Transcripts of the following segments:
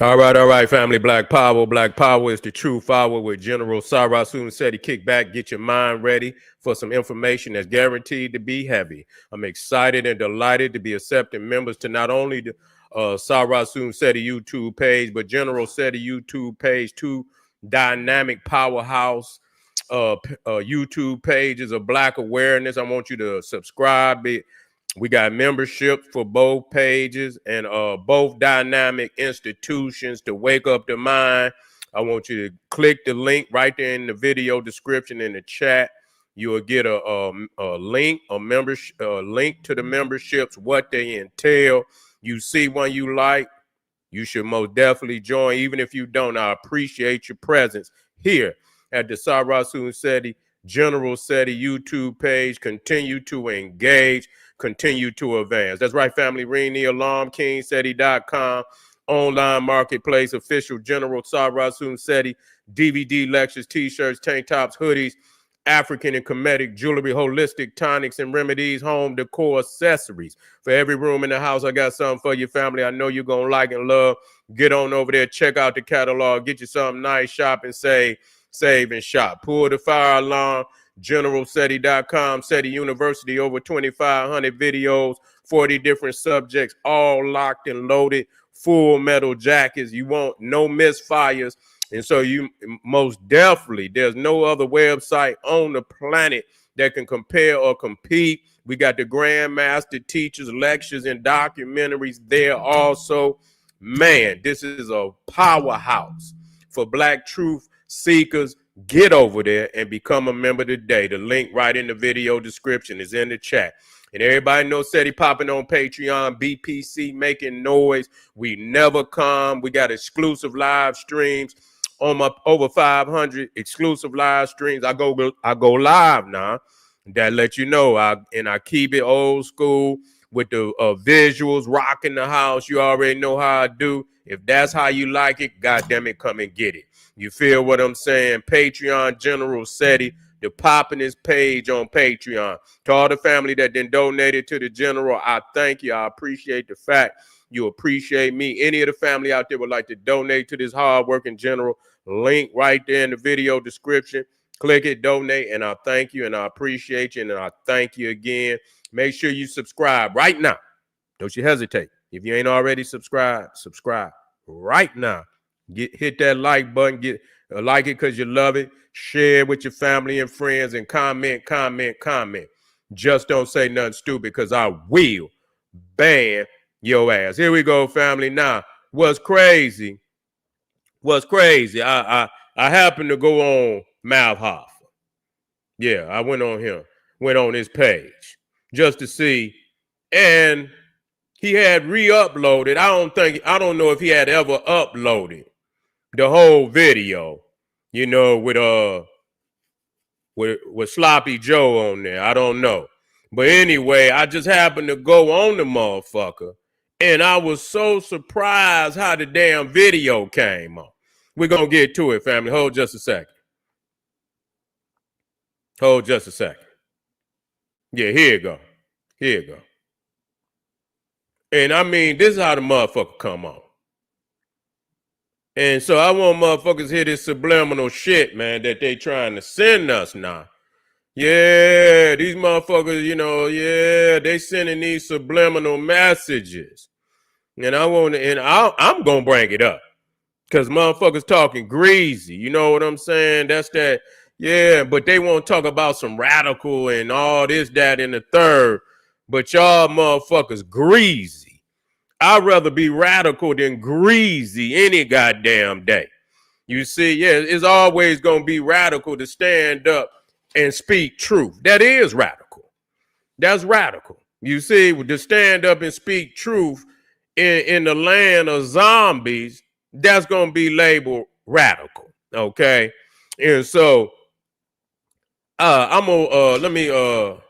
All right, family. Black Power. Black Power is the true power with General Sarasun said he kick back, get your mind ready for some information that's guaranteed to be heavy. I'm excited and delighted to be accepting members to not only the Sarasun Seti YouTube page, but General Seti YouTube page, two dynamic powerhouse YouTube pages of Black awareness. I want you to subscribe. We got membership for both pages and both dynamic institutions to wake up the mind. I want you to click the link right there in the video description in the chat. You will get a link, a membership, a link to the memberships, what they entail. You see one you like, you should most definitely join. Even if you don't, I appreciate your presence here at the Sarasun Seti General Seti YouTube page. Continue to engage, continue to advance. That's right, family. Ring the alarm, kingseti.com, online marketplace, official General Sarasun Seti, DVD lectures, t-shirts, tank tops, hoodies, African and Kemetic jewelry, holistic tonics and remedies, home decor accessories. For every room in the house, I got something for your family. I know you're going to like and love. Get on over there, check out the catalog, get you something nice, shop and save and shop. Pull the fire alarm, generalseti.com, Seti University, over 2,500 videos, 40 different subjects, all locked and loaded, full metal jackets. You want no misfires. And so you most definitely, there's no other website on the planet that can compare or compete. We got the grandmaster teachers, lectures, and documentaries there also. Man, this is a powerhouse for Black truth seekers. Get over there and become a member today. The link right in the video description is in the chat. And everybody knows Seti popping on Patreon, BPC making noise. We never come. We got exclusive live streams on my over 500 exclusive live streams. I go live now. That let you know. I keep it old school with the visuals, rocking the house. You already know how I do. If that's how you like it, goddamn it, come and get it. You feel what I'm saying? Patreon General Seti, the poppin'est page on Patreon. To all the family that then donated to the General, I thank you. I appreciate the fact you appreciate me. Any of the family out there would like to donate to this hardworking General, link right there in the video description. Click it, donate, and I thank you, and I appreciate you, and I thank you again. Make sure you subscribe right now. Don't you hesitate. If you ain't already subscribed, subscribe right now. Hit that like button. Like it because you love it. Share it with your family and friends, and comment. Just don't say nothing stupid, because I will ban your ass. Here we go, family. Now, what's crazy? I happened to go on Hoffa. Yeah, I went on his page just to see, and he had re-uploaded. I don't know if he had ever uploaded the whole video, with Sloppy Joe on there. I don't know. But anyway, I just happened to go on the motherfucker, and I was so surprised how the damn video came on. We're going to get to it, family. Hold just a second. Yeah, here you go. And I mean, this is how the motherfucker come on. And so I want motherfuckers to hear this subliminal shit, man, that they trying to send us now. Yeah, these motherfuckers, they sending these subliminal messages. And I'm going to bring it up. Because motherfuckers talking greasy. You know what I'm saying? That's that. Yeah, but they won't talk about some radical and all this, that, and the third. But y'all motherfuckers greasy. I'd rather be radical than greasy any goddamn day. You see, yeah, it's always going to be radical to stand up and speak truth. That is radical. That's radical. You see, to stand up and speak truth in the land of zombies, that's going to be labeled radical. Okay. And so I'm going to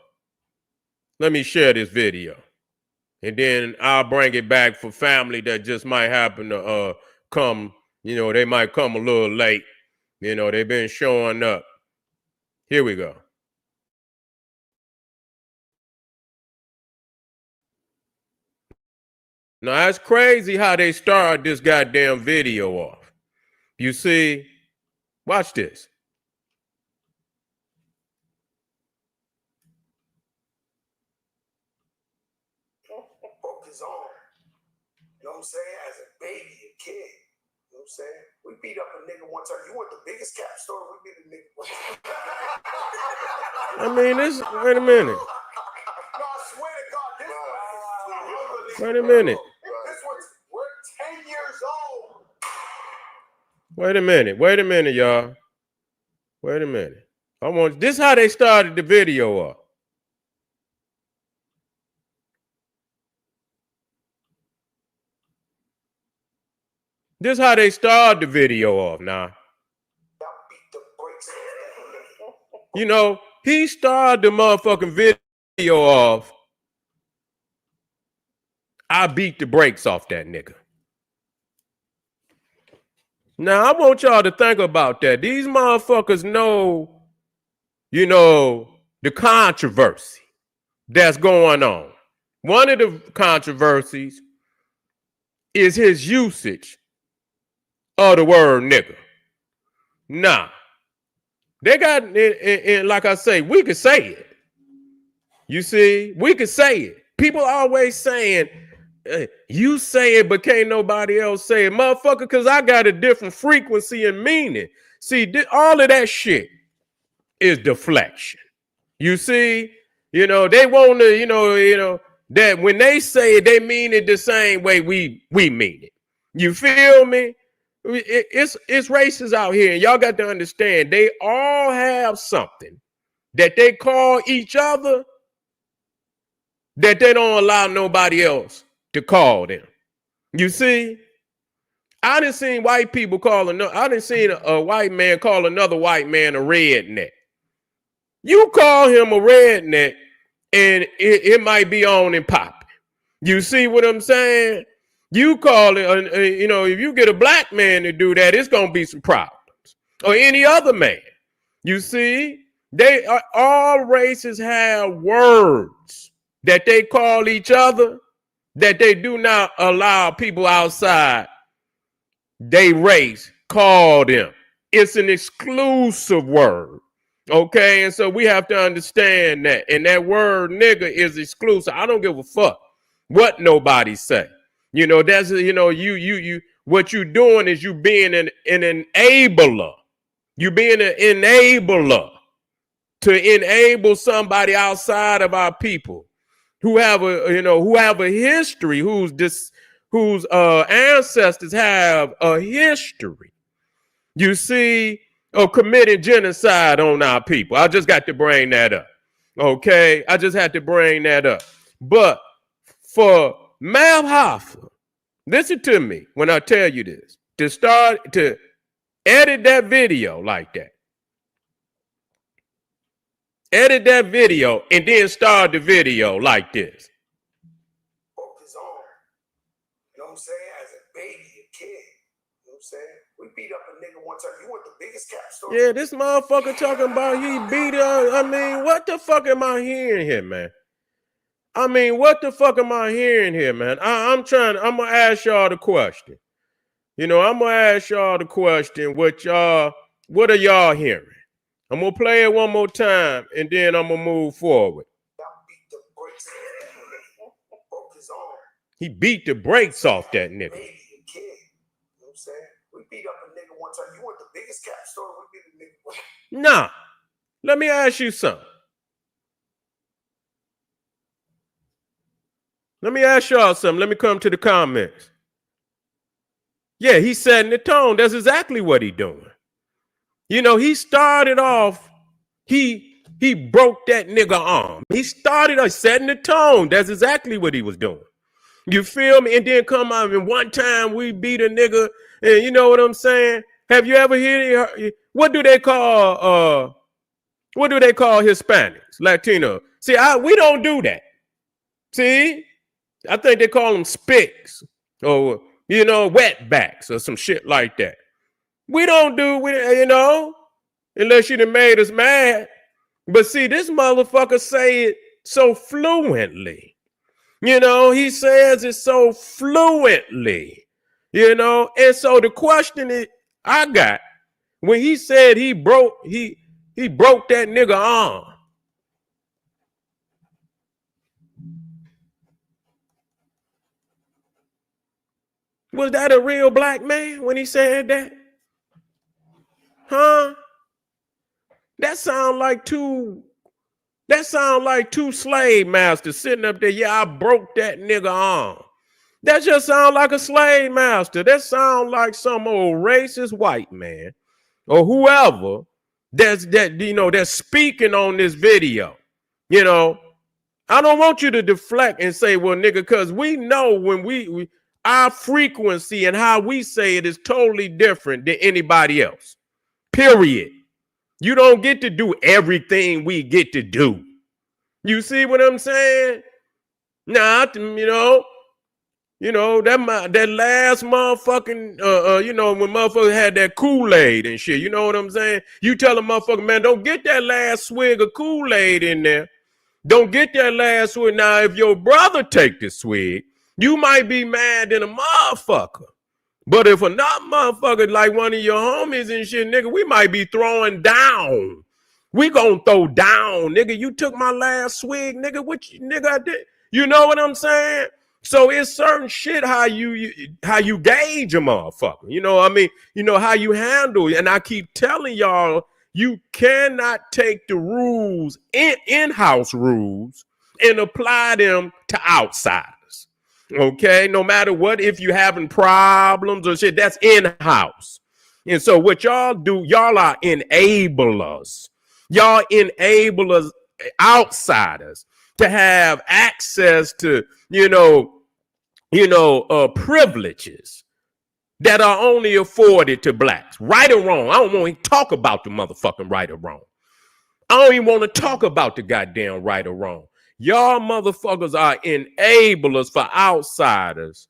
let me share this video. And then I'll bring it back for family that just might happen to come, they might come a little late. They've been showing up. Here we go. Now, that's crazy how they started this goddamn video off. You see, watch this. Focus on. You know what I'm saying? As a baby, a kid. You know what I'm saying? We beat up a nigga one time. You want the biggest cap story? We beat a nigga one time. I mean, this, wait a minute. No, I swear to God, this one is Wait a minute. This one's, we're 10 years old. Wait a minute, y'all. Wait a minute. This is how they started the video off. This is how they started the video off now. You know, he started the motherfucking video off. I beat the brakes off that nigga. Now, I want y'all to think about that. These motherfuckers know, you know, the controversy that's going on. One of the controversies is his usage of the word nigga. Nah. They got, and like I say, we could say it. You see, we could say it. People always saying, you say it, but can't nobody else say it. Motherfucker, because I got a different frequency and meaning. See, all of that shit is deflection. You see, you know, they want to, you know, that when they say it, they mean it the same way we mean it. You feel me? It's racists out here, and y'all got to understand they all have something that they call each other that they don't allow nobody else to call them. You see, I done seen white people I done seen a white man call another white man a redneck. You call him a redneck, and it might be on and popping. You see what I'm saying? You call it, you know, if you get a black man to do that, it's going to be some problems. Or any other man. You see, all races have words that they call each other that they do not allow people outside they race call them. It's an exclusive word. Okay, and so we have to understand that. And that word nigga is exclusive. I don't give a fuck what nobody say. You know, that's, you know, you what you doing is you being an enabler. You being an enabler to enable somebody outside of our people who have a history, whose ancestors have a history. You see, of committing genocide on our people. I just got to bring that up. Okay, I just had to bring that up. But for Hoffa, listen to me when I tell you this. To edit that video like that. Edit that video and then start the video like this. Focus on. You know what I'm saying? As a baby, a kid. You know what I'm saying? We beat up a nigga one time. You want the biggest cap story? Yeah, this motherfucker talking about he beat up. I mean, what the fuck am I hearing here, man? I mean, what the fuck am I hearing here, man? I'm going to ask y'all the question. You know, I'm going to ask y'all the question, what are y'all hearing? I'm going to play it one more time, and then I'm going to move forward. He beat the brakes off that nigga. Baby, a kid. You know what I'm saying? We beat up a nigga one time. You want the biggest cap story? We beat a nigga. Nah. Let me ask you something. Let me ask y'all something. Let me come to the comments. Yeah, he's setting the tone. That's exactly what he's doing. You know, he started off, he broke that nigga arm. He started off setting the tone. That's exactly what he was doing. You feel me? And then come out and one time we beat a nigga, and you know what I'm saying? Have you ever heard, what do they call Hispanics, Latino? See, we don't do that. See? I think they call them spicks or, you know, wetbacks or some shit like that. We don't do, you know, unless you done made us mad. But see, this motherfucker say it so fluently. You know, he says it so fluently, you know. And so the question is, I got, when he said he broke that nigga arm. Was that a real black man when he said that? Huh? That sound like two slave masters sitting up there. Yeah, I broke that nigga arm. That just sound like a slave master. That sound like some old racist white man or whoever that's speaking on this video. You know, I don't want you to deflect and say, well, nigga, because we know when we our frequency and how we say it is totally different than anybody else. Period. You don't get to do everything we get to do. You see what I'm saying? Nah, you know that last motherfucking when motherfucker had that Kool-Aid and shit. You know what I'm saying? You tell a motherfucker, man, don't get that last swig of Kool-Aid in there. Don't get that last swig. Now, if your brother take the swig, you might be mad than a motherfucker. But if another motherfucker like one of your homies and shit, nigga, we might be throwing down. We gonna throw down, nigga. You took my last swig, nigga. What you, nigga, I did? You know what I'm saying? So it's certain shit how you gauge a motherfucker. You know what I mean? You know how you handle it. And I keep telling y'all, you cannot take the rules, in-house rules, and apply them to outsiders. Okay, no matter what, if you having problems or shit, that's in-house. And so what y'all do, y'all are enablers. Y'all enablers, outsiders, to have access to, privileges that are only afforded to blacks. Right or wrong. I don't want to talk about the motherfucking right or wrong. I don't even want to talk about the goddamn right or wrong. Y'all motherfuckers are enablers for outsiders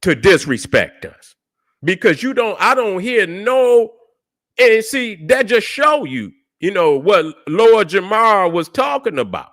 to disrespect us. Because I don't hear no, and see, that just show you, what Lord Jamar was talking about.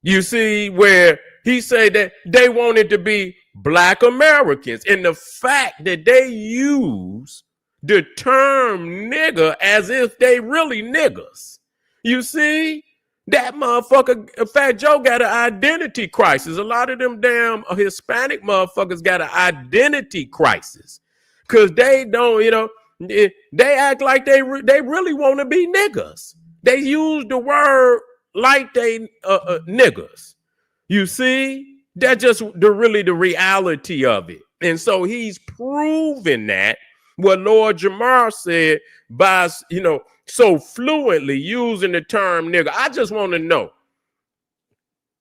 You see, where he said that they wanted to be black Americans, and the fact that they use the term nigger as if they really niggas. You see, that motherfucker, Fat Joe, got an identity crisis. A lot of them damn Hispanic motherfuckers got an identity crisis because they don't, they act like they really want to be niggas. They use the word like they niggas. You see, that's just the reality of it. And so he's proven that what Lord Jamar said by, so fluently using the term nigga. I just want to know,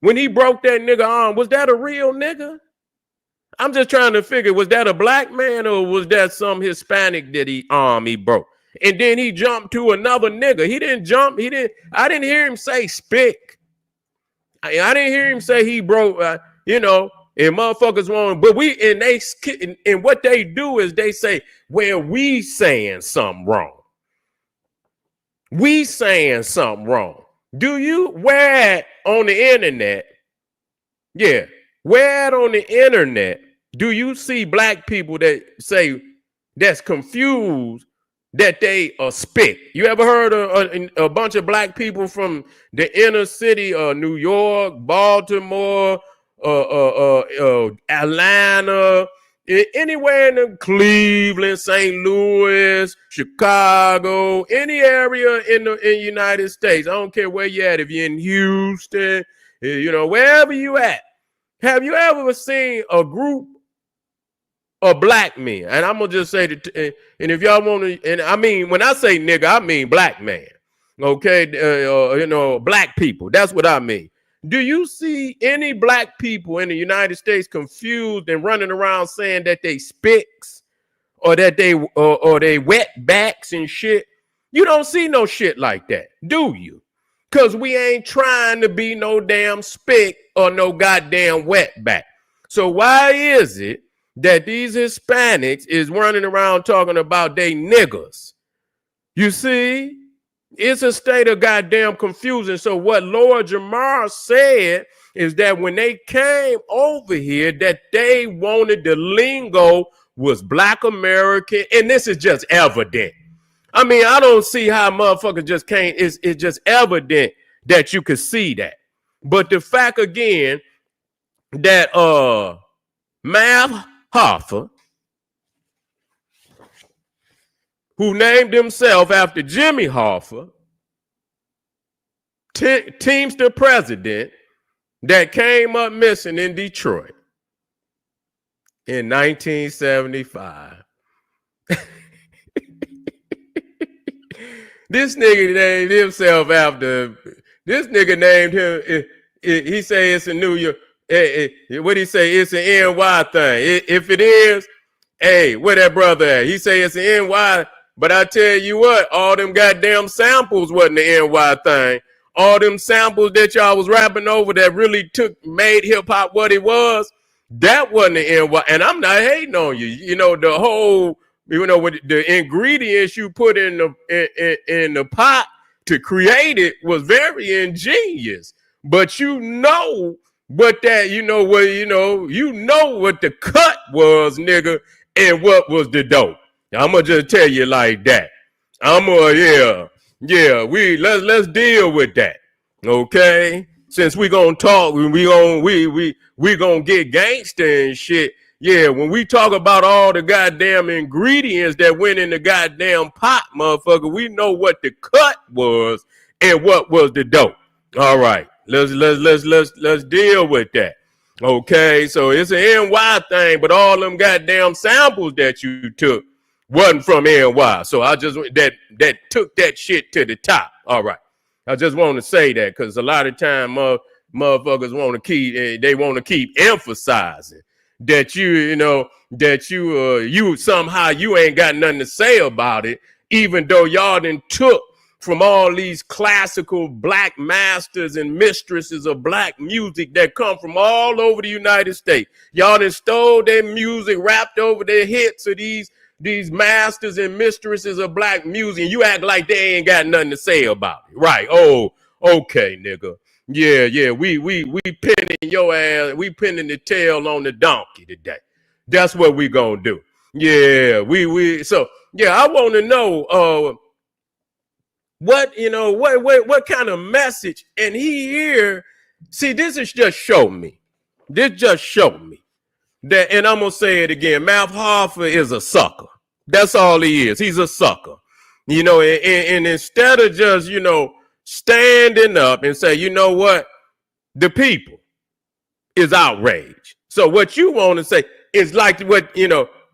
when he broke that nigga arm, was that a real nigga? I'm just trying to figure, was that a black man or was that some Hispanic that he broke? And then he jumped to another nigga. He didn't jump. I didn't hear him say spick. I didn't hear him say he broke, and motherfuckers want, but and what they do is they say, well, we saying something wrong. We saying something wrong. Do you wear it on the internet? Yeah. Where on the internet do you see black people that say that's confused that they are spick? You ever heard of a bunch of black people from the inner city of New York, Baltimore, Atlanta, anywhere in the Cleveland, St. Louis, Chicago, any area in the United States? I don't care where you're at. If you're in Houston, wherever you at. Have you ever seen a group of black men? And I'm going to just say that, and if y'all want to, and I mean, when I say nigga, I mean black man. Okay. Black people. That's what I mean. Do you see any black people in the United States confused and running around saying that they spicks or that they wet backs and shit? You don't see no shit like that, do you? Because we ain't trying to be no damn spick or no goddamn wetback. So why is it that these Hispanics is running around talking about they niggas? You see, it's a state of goddamn confusion. So what Lord Jamar said is that when they came over here, that they wanted the lingo was Black American, and this is just evident. I mean, I don't see how motherfuckers just can't. It's just evident that you could see that. But the fact again that Mav Hoffa, who named himself after Jimmy Hoffa, Teamster president, that came up missing in Detroit in 1975. This nigga named himself after, this nigga named him, he say it's a New York, what he say, it's an NY thing. If it is, hey, where that brother at? He say it's an NY, but I tell you what, all them goddamn samples wasn't the NY thing. All them samples that y'all was rapping over that really made hip hop what it was, that wasn't the NY. And I'm not hating on you. You know, the whole, you know, with the ingredients you put in the pot to create it was very ingenious. But you know what that, you know what the cut was, nigga, and what was the dope. I'm gonna just tell you like that. Let's deal with that. Okay? Since we gonna talk, we gonna get gangster and shit. Yeah, when we talk about all the goddamn ingredients that went in the goddamn pot, motherfucker, we know what the cut was and what was the dope. All right, let's deal with that. Okay, so it's an NY thing, but all them goddamn samples that you took wasn't from NY. So I just that took that shit to the top. All right, I just want to say that because a lot of time motherfuckers want to keep emphasizing that you somehow you ain't got nothing to say about it, even though y'all done took from all these classical black masters and mistresses of black music that come from all over the United States. Y'all done stole their music, rapped over their hits of these masters and mistresses of black music, and you act like they ain't got nothing to say about it. Right. Oh, okay, nigga. Yeah, we pinning your ass, we pinning the tail on the donkey today. That's what we gonna do. Yeah, so yeah, I want to know what kind of message, and this is just show me. This just showed me that, and I'm gonna say it again, Mav Hoffa is a sucker. That's all he is. He's a sucker. You know, and instead of just, standing up and say, you know what, the people is outraged. So what you want to say is like what,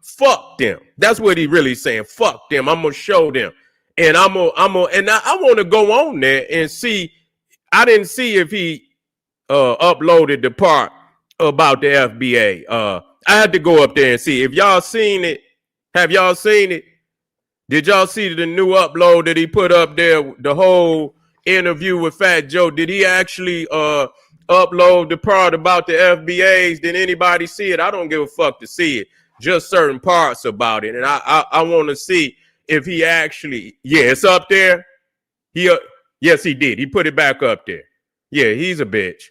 fuck them. That's what he really saying. Fuck them. I'm gonna show them. And I want to go on there and see. I didn't see if he uploaded the part about the FBA. I had to go up there and see. If y'all seen it, have y'all seen it? Did y'all see the new upload that he put up there? The whole interview with Fat Joe. Did he actually upload the part about the FBAs? Did anybody see it? I don't give a fuck to see it. Just certain parts about it, and I want to see if he actually, it's up there. Yes, he did. He put it back up there. Yeah, he's a bitch.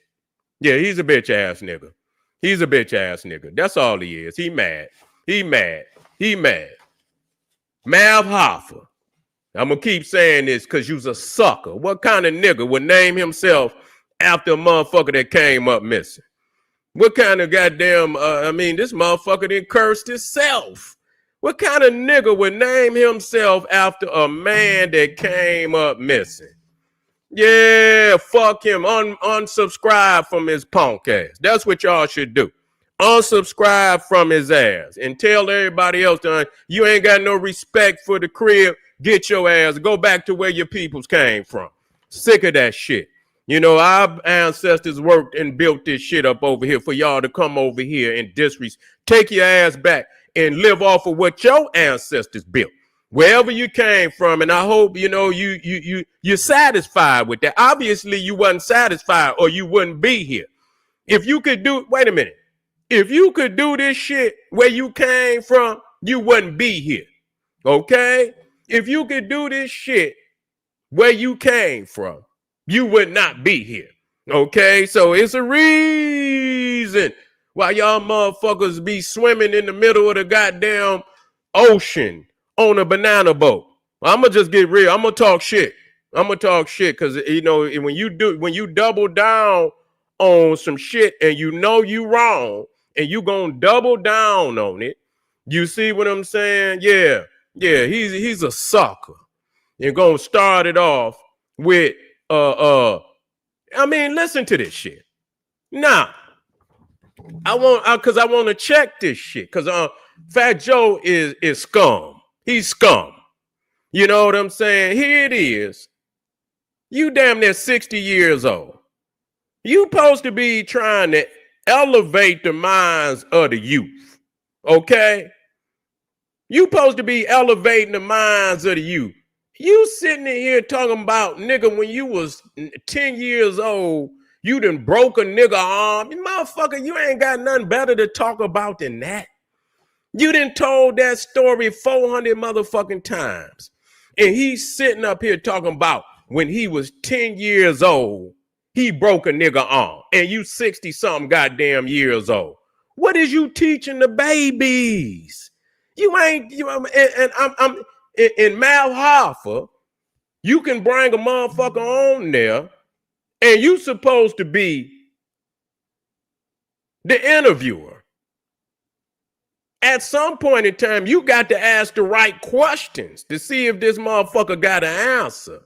Yeah, he's a bitch ass nigga. He's a bitch ass nigga. That's all he is. He mad. Mav Hoffa. I'm gonna keep saying this because you's a sucker. What kind of nigga would name himself after a motherfucker that came up missing? What kind of goddamn, this motherfucker done cursed himself. What kind of nigga would name himself after a man that came up missing? Yeah, fuck him. Unsubscribe from his punk ass. That's what y'all should do. Unsubscribe from his ass and tell everybody else you ain't got no respect for the crib. Get your ass. Go back to where your peoples came from. Sick of that shit. Our ancestors worked and built this shit up over here for y'all to come over here and disrespect. Take your ass back and live off of what your ancestors built, wherever you came from. And I hope, you're satisfied with that. Obviously, you wasn't satisfied or you wouldn't be here. If you could do, wait a minute. If you could do this shit where you came from, you wouldn't be here. Okay? If you could do this shit where you came from, you would not be here. Okay, so it's a reason why y'all motherfuckers be swimming in the middle of the goddamn ocean on a banana boat. I'ma just get real. I'm gonna talk shit. I'm gonna talk shit because you know when you double down on some shit and you know you wrong and you gonna double down on it. You see what I'm saying? Yeah, he's a sucker. You're gonna start it off with I mean, listen to this shit. Now, I want to check this shit because Fat Joe is scum. He's scum. You know what I'm saying? Here it is. You damn near 60 years old. You supposed to be trying to elevate the minds of the youth. Okay? You supposed to be elevating the minds of the youth. You sitting in here talking about, nigga, when you was 10 years old, you done broke a nigga arm. You motherfucker, you ain't got nothing better to talk about than that. You done told that story 400 motherfucking times. And he's sitting up here talking about when he was 10 years old, he broke a nigga arm. And you 60-something goddamn years old. What is you teaching the babies? You ain't, and I'm in Mal Hoffa, you can bring a motherfucker on there and you supposed to be the interviewer. At some point in time, you got to ask the right questions to see if this motherfucker got an answer.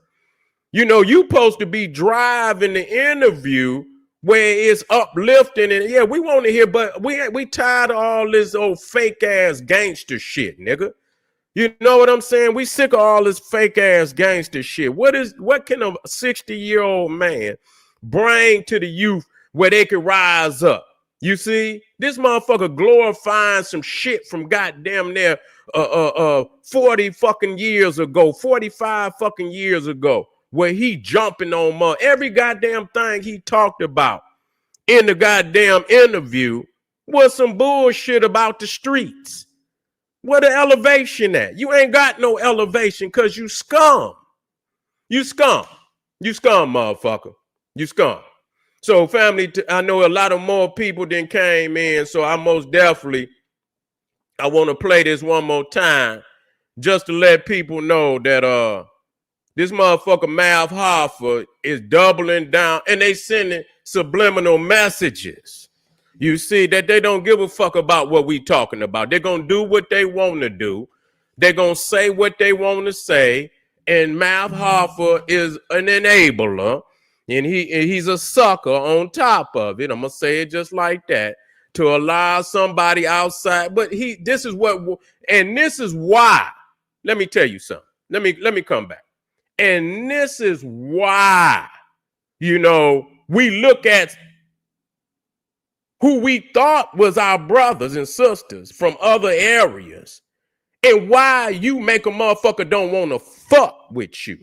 You know, you supposed to be driving the interview where it's uplifting and yeah, we want to hear, but we tired of all this old fake ass gangster shit, nigga. You know what I'm saying? We sick of all this fake ass gangster shit. What can a 60-year-old man bring to the youth where they can rise up? You see, this motherfucker glorifying some shit from goddamn near 40 fucking years ago, 45 fucking years ago, where he jumping on every goddamn thing he talked about in the goddamn interview was some bullshit about the streets. Where the elevation at? You ain't got no elevation because you scum. You scum. You scum, motherfucker. You scum. So, family, I know a lot of more people than came in, so I most definitely, I want to play this one more time just to let people know that this motherfucker Mal Hoffa is doubling down and they sending subliminal messages. You see that they don't give a fuck about what we talking about. They're going to do what they want to do. They're going to say what they want to say. And Mal Hoffa is an enabler. And he's a sucker on top of it. I'm going to say it just like that. To allow somebody outside. But this is why. Let me tell you something. Let me come back. And this is why, you know, we look at who we thought was our brothers and sisters from other areas, and why you make a motherfucker don't want to fuck with you.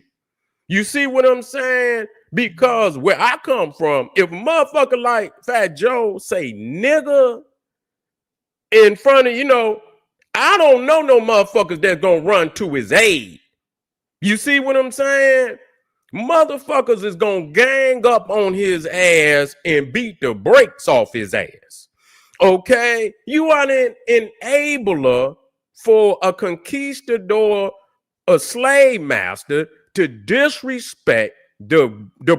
You see what I'm saying? Because where I come from, if a motherfucker like Fat Joe say nigga in front of, you know, I don't know no motherfuckers that's gonna run to his aid. You see what I'm saying? Motherfuckers is gonna gang up on his ass and beat the brakes off his ass. Okay? You are an enabler for a conquistador, a slave master to disrespect the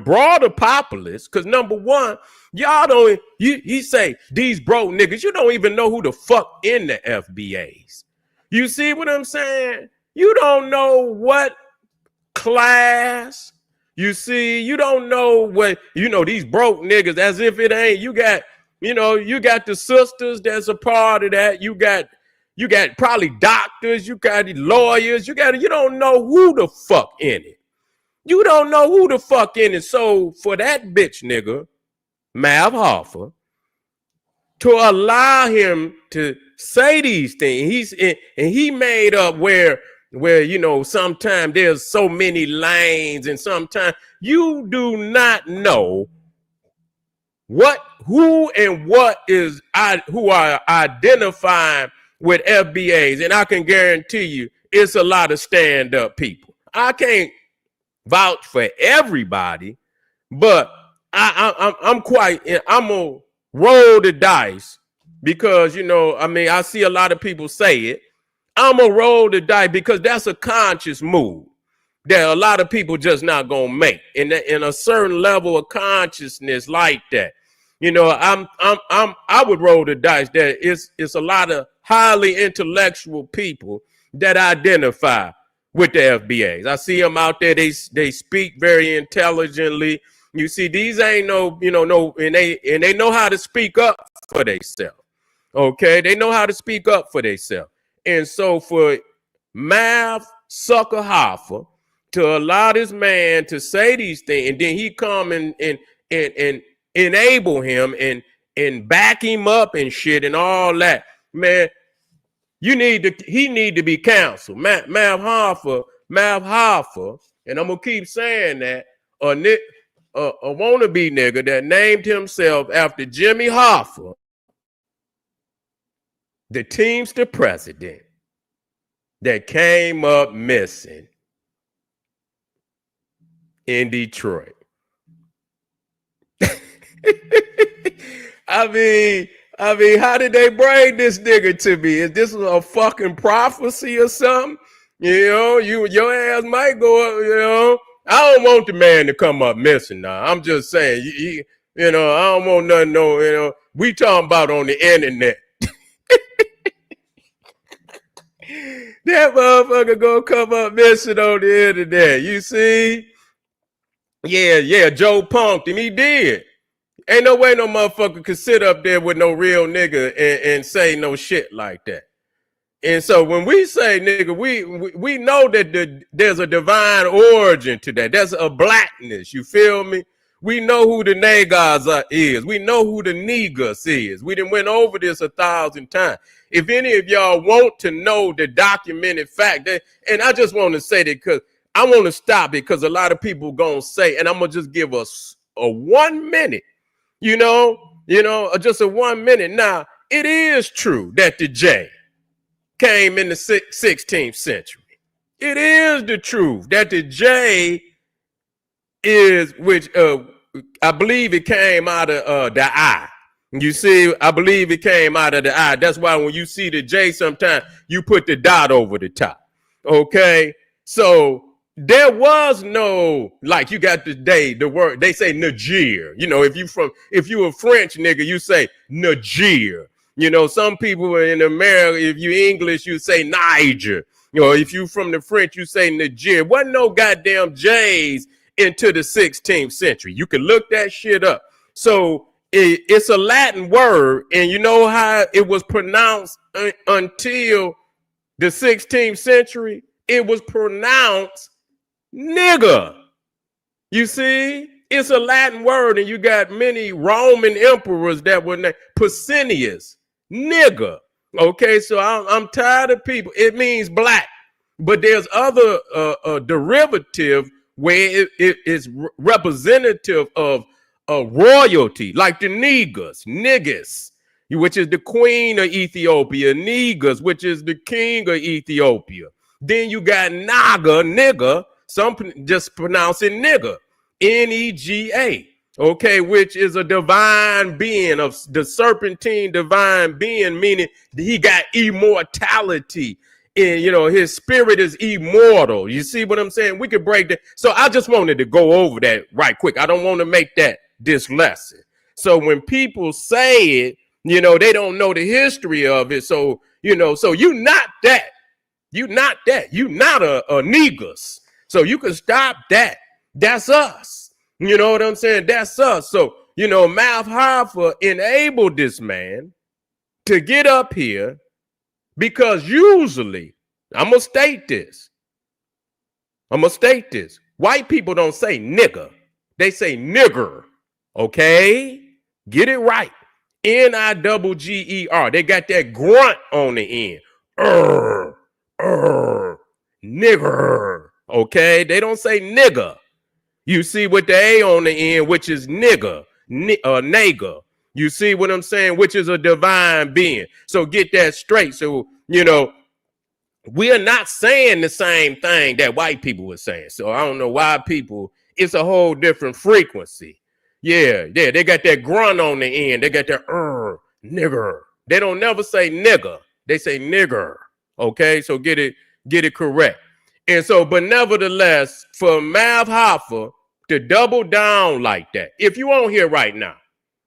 broader populace. Because number one, y'all don't, he say these broke niggas, you don't even know who the fuck in the Fba'S. You see what I'm saying? You don't know what class. You see, you don't know what, you know, these broke niggas, as if it ain't, you got the sisters that's a part of that. You got probably doctors, you got lawyers, you don't know who the fuck in it. You don't know who the fuck in it. So for that bitch nigga, Mal Hoffa, to allow him to say these things, he made up where, you know, sometimes there's so many lanes and sometimes you do not know who are identifying with Fba'S. And I can guarantee you it's a lot of stand-up people. I can't vouch for everybody, but I'm gonna roll the dice because, you know, I mean, I see a lot of people say it. I'm gonna roll the dice because that's a conscious move that a lot of people just not gonna make in a certain level of consciousness like that. You know, I would roll the dice that it's a lot of highly intellectual people that identify with the FBAs. I see them out there. They speak very intelligently. You see, these ain't no, you know, no, and they know how to speak up for themselves. Okay, they know how to speak up for themselves. And so for math sucker Hoffa to allow this man to say these things, and then he come and enable him and back him up and shit and all that, man. He need to be counseled. Math Hoffa, and I'm gonna keep saying that a wannabe nigga that named himself after Jimmy Hoffa, the Teamster president, that came up missing in Detroit. I mean, how did they bring this nigga to me? Is this a fucking prophecy or something? You know, your ass might go up, you know. I don't want the man to come up missing now. I'm just saying, you know, I don't want nothing, no, you know. We talking about on the internet. That motherfucker gonna come up missing on the internet. You see? Yeah, Joe punked him. He did. Ain't no way no motherfucker could sit up there with no real nigga and say no shit like that. And so when we say nigga, we know that there's a divine origin to that. There's a blackness. You feel me? We know who the niggas is. We know who the niggas is. We done went over this 1,000 times. If any of y'all want to know the documented fact, and I just want to say that because I want to stop it because a lot of people gonna say, and I'm gonna just give us a 1 minute, you know, just a 1 minute. Now, it is true that the J came in the 16th century. It is the truth that the J is, which I believe it came out of the I. You see, I believe it came out of the I. That's why when you see the J, sometimes you put the dot over the top. Okay, so there was no, like, you got the word, they say Niger. You know, if you a French nigga, you say Niger. You know, some people in America, if you English, you say Niger. You know, if you from the French, you say Niger. Wasn't no goddamn J's into the 16th century. You can look that shit up. So it's a Latin word, and you know how it was pronounced until the 16th century? It was pronounced nigga. You see? It's a Latin word, and you got many Roman emperors that were named Pescennius, nigga. Okay, so I'm tired of people. It means black, but there's other derivative where it is representative of royalty, like the niggas, which is the queen of Ethiopia, Negus, which is the king of Ethiopia. Then you got Naga, nigga, some just pronounce it nigga, Nega, okay, which is a divine being of the serpentine divine being, meaning he got immortality. And, you know, his spirit is immortal. You see what I'm saying? We could break that. So I just wanted to go over that right quick. I don't want to make that this lesson. So when people say it, you know, they don't know the history of it. So, you know, so you not that. You not that. You not a negus. So you can stop that. That's us. You know what I'm saying? That's us. So, you know, Math Hoffa enabled this man to get up here because usually, I'm going to state this. White people don't say nigga. They say nigger. Okay? Get it right. Nigger. They got that grunt on the end. Nigger. Okay? They don't say nigga. You see with the A on the end, which is nigga, nigga. You see what I'm saying? Which is a divine being. So get that straight. So, you know, we are not saying the same thing that white people were saying. So I don't know why people, it's a whole different frequency. Yeah, they got that grunt on the end. They got that nigger. They don't never say nigger. They say nigger. Okay, so get it correct. And so, but nevertheless, for Mav Hoffa to double down like that, if you on here right now,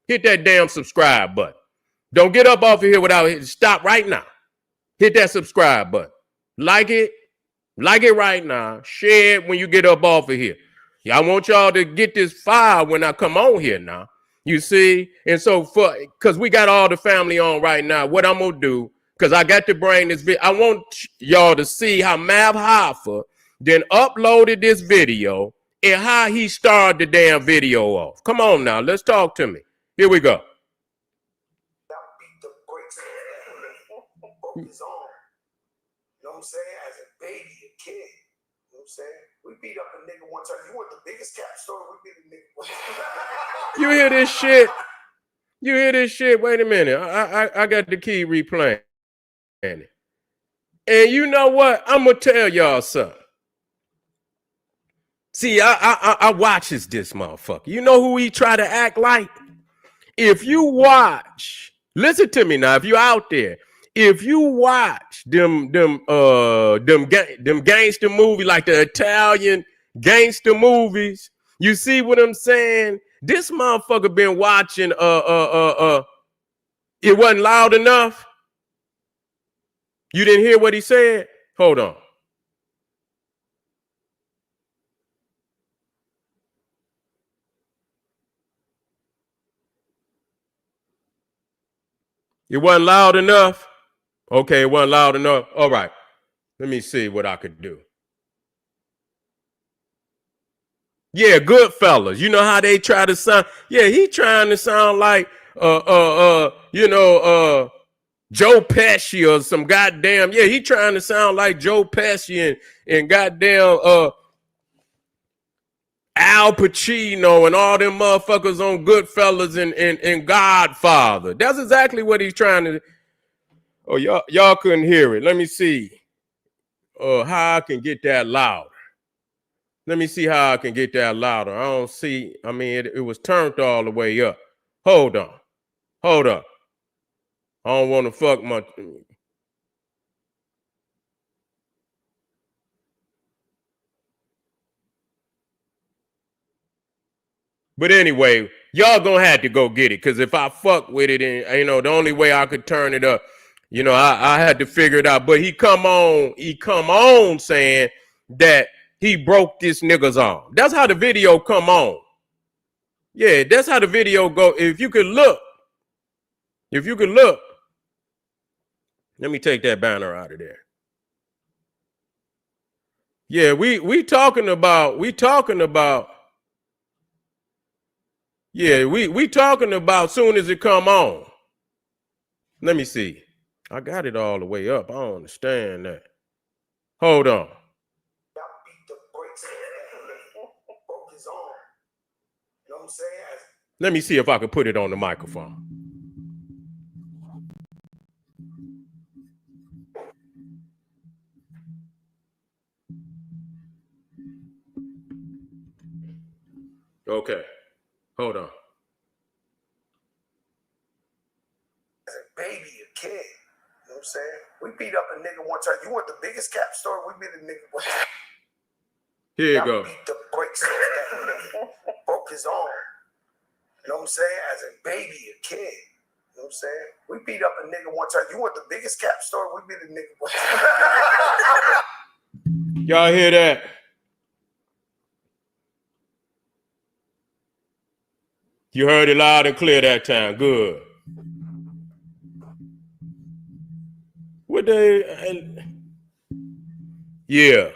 hit that damn subscribe button. Don't get up off of here without hitting stop right now. Hit that subscribe button. Like it right now. Share it when you get up off of here. Yeah, I want y'all to get this file when I come on here now. You see? And so because we got all the family on right now, what I'm going to do, because I got to bring this video, I want y'all to see how Mav Hoffa then uploaded this video and how he started the damn video off. Come on now, let's talk to me. Here we go. Focus on. You know what I'm saying? As a baby, a kid. You know what I'm saying? We beat up a nigga one time. You want the biggest cap story? We beat a nigga. You hear this shit? You hear this shit? Wait a minute. I got the key replaying it. And you know what? I'm gonna tell y'all something. See, I watches this motherfucker. You know who he try to act like? If you watch, listen to me now. If you out there, if you watch them gangster movies, like the Italian gangster movies, you see what I'm saying? This motherfucker been watching It Wasn't Loud Enough. You didn't hear what he said? Hold on. It wasn't loud enough. Okay, it wasn't loud enough. All right. Let me see what I could do. Yeah, Goodfellas. You know how they try to sound? Yeah, he trying to sound like Joe Pesci or some goddamn. Yeah, he trying to sound like Joe Pesci and goddamn Al Pacino and all them motherfuckers on Goodfellas and Godfather. That's exactly what he's trying to. Oh, y'all couldn't hear it. Let me see how I can get that louder. Let me see how I can get that louder. I don't see. I mean, it was turned all the way up. Hold on. Hold up. I don't want to fuck my. But anyway, y'all gonna have to go get it, because if I fuck with it, and you know, the only way I could turn it up, you know, I had to figure it out. But he come on saying that he broke this nigga's arm. That's how the video come on. Yeah, that's how the video go. If you could look, let me take that banner out of there. Yeah, we talking about. Yeah, we talking about soon as it come on. Let me see. I got it all the way up. I don't understand that. Hold on. Focus on. You know what I'm saying? Let me see if I can put it on the microphone. Okay. Hold on. As a baby, a kid. You know what I'm saying? We beat up a nigga one time. You want the biggest cap story? We beat a nigga. Here you go. Beat the brakes off that. Focus on. You know what I'm saying? As a baby, a kid. You know what I'm saying? We beat up a nigga one time. You want the biggest cap story? We beat a nigga. Y'all hear that? You heard it loud and clear that time. Good. What they? Yeah.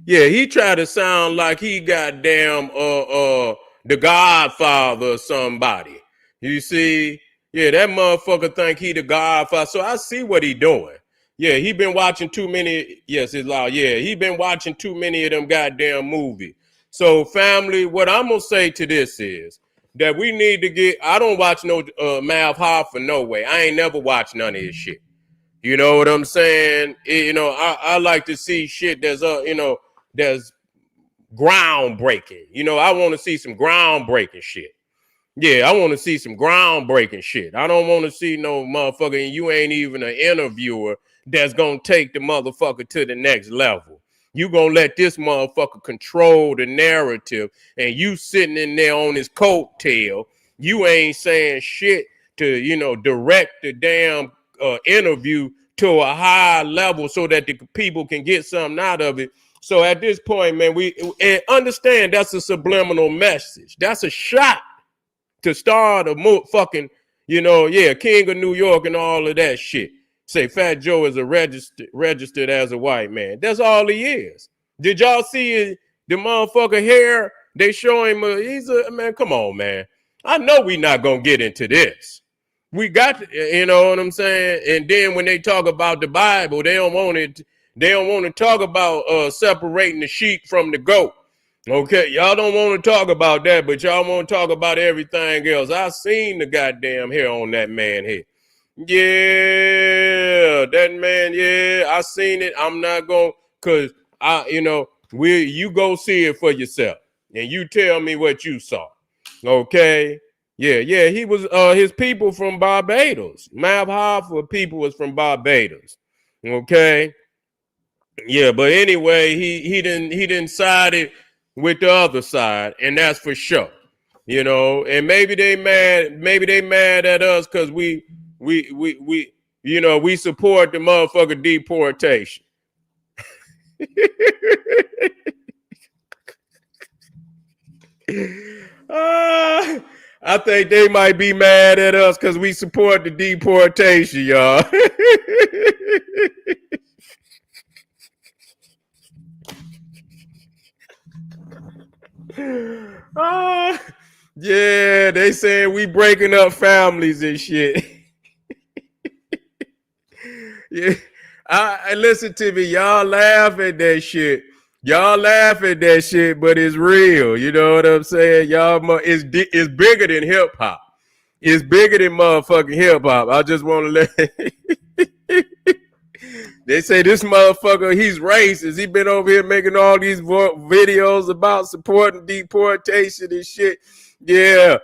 Yeah, he tried to sound like he goddamn the Godfather or somebody. You see? Yeah, that motherfucker think he the Godfather. So I see what he doing. Yeah, he been watching too many. Yes, it's loud. Yeah, he been watching too many of them goddamn movies. So family, what I'm gonna say to this is that we need to get. I don't watch no Mav Hoffa no way. I ain't never watched none of his shit. You know what I'm saying? You know, I like to see shit that's you know, that's groundbreaking. You know, I want to see some groundbreaking shit. Yeah, I want to see some groundbreaking shit. I don't want to see no motherfucker, and you ain't even an interviewer that's gonna take the motherfucker to the next level. You gonna let this motherfucker control the narrative, and you sitting in there on his coattail. You ain't saying shit to, you know, direct the damn interview to a high level so that the people can get something out of it. So at this point, man, we and understand that's a subliminal message. That's a shot to start a fucking, you know, yeah, King of New York and all of that shit. Say Fat Joe is a registered as a white man. That's all he is. Did y'all see the motherfucker hair? They show him, he's a, man, come on, man. I know we not going to get into this. We got, you know what I'm saying? And then when they talk about the Bible, they don't want to talk about separating the sheep from the goat. Okay, y'all don't want to talk about that, but y'all want to talk about everything else. I seen the goddamn hair on that man here. Yeah, that man, yeah, I seen it. I'm not going, cause you go see it for yourself and you tell me what you saw. Okay. Yeah, he was his people from Barbados. Mav Hoffa people was from Barbados. Okay. Yeah, but anyway, he didn't side it with the other side, and that's for sure. You know, and maybe they mad at us because we support the motherfucker deportation. I think they might be mad at us because we support the deportation, y'all. Yeah, they saying we breaking up families and shit. Yeah, I listen to me. Y'all laugh at that shit. Y'all laugh at that shit, but it's real. You know what I'm saying? Y'all, it's bigger than hip hop. It's bigger than motherfucking hip hop. I just want to let. They say this motherfucker, he's racist. He been over here making all these videos about supporting deportation and shit. Yeah.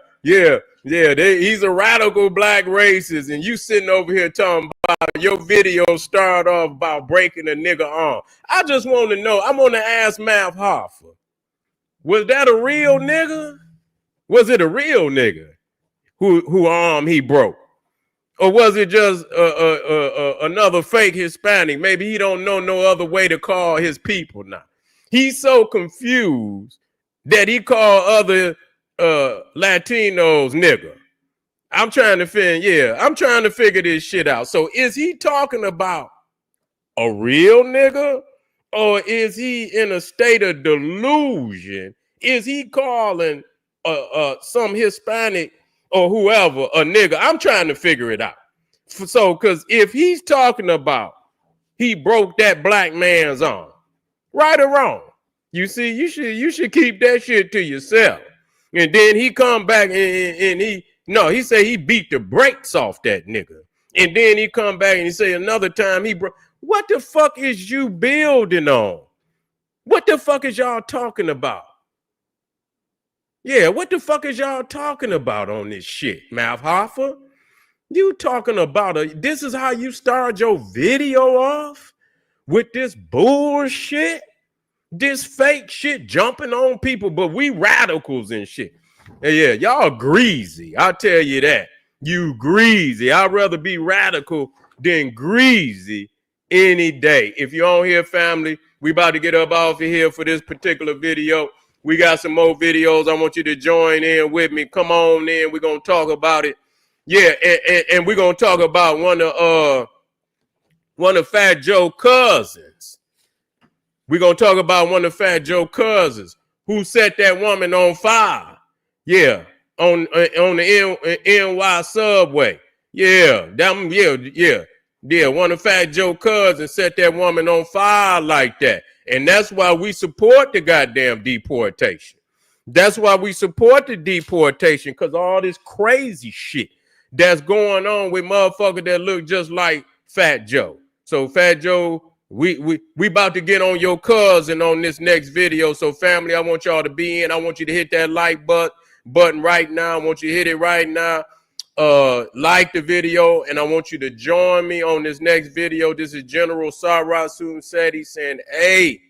He's a radical black racist, and you sitting over here talking about your video started off about breaking a nigga arm. I just want to know. I'm gonna ask Mav Hoffa, was that a real nigga? Was it a real nigga who arm he broke? Or was it just another fake Hispanic? Maybe he don't know no other way to call his people now. He's so confused that he called other Latinos nigga. I'm trying to figure this shit out. So is he talking about a real nigga? Or is he in a state of delusion? Is he calling some Hispanic or whoever a nigga? I'm trying to figure it out. So, because if he's talking about he broke that black man's arm, right or wrong, you see, you should keep that shit to yourself. And then he come back and he say he beat the brakes off that nigga. And then he come back and he say another time he broke. What the fuck is you building on? What the fuck is y'all talking about? Yeah, what the fuck is y'all talking about on this shit, Mav Hoffa? You talking about this is how you start your video off? With this bullshit? This fake shit jumping on people, but we radicals and shit. Yeah, y'all greasy. I'll tell you that. You greasy. I'd rather be radical than greasy any day. If you're on here, family, we about to get up off of here for this particular video. We got some more videos. I want you to join in with me. Come on in. We're going to talk about it. Yeah, and we're going to talk about one of Fat Joe's cousins. We're going to talk about one of Fat Joe's cousins who set that woman on fire. Yeah, on the NY subway. Yeah, one of Fat Joe's cousins set that woman on fire like that. And that's why we support the goddamn deportation. That's why we support the deportation, because all this crazy shit that's going on with motherfuckers that look just like Fat Joe. So Fat Joe, we about to get on your cousin on this next video. So family, I want y'all to be in. I want you to hit that like button. button right now. I want you to hit it right now. Like the video, and I want you to join me on this next video. This is General Sarasu Seti saying, hey,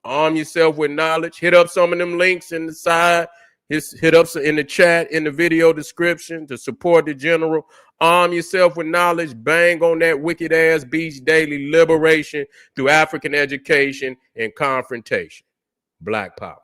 arm yourself with knowledge. Hit up some of them links in the side. Hit up in the chat, in the video description to support the general. Arm yourself with knowledge. Bang on that wicked ass beast daily liberation through African education and confrontation. Black power.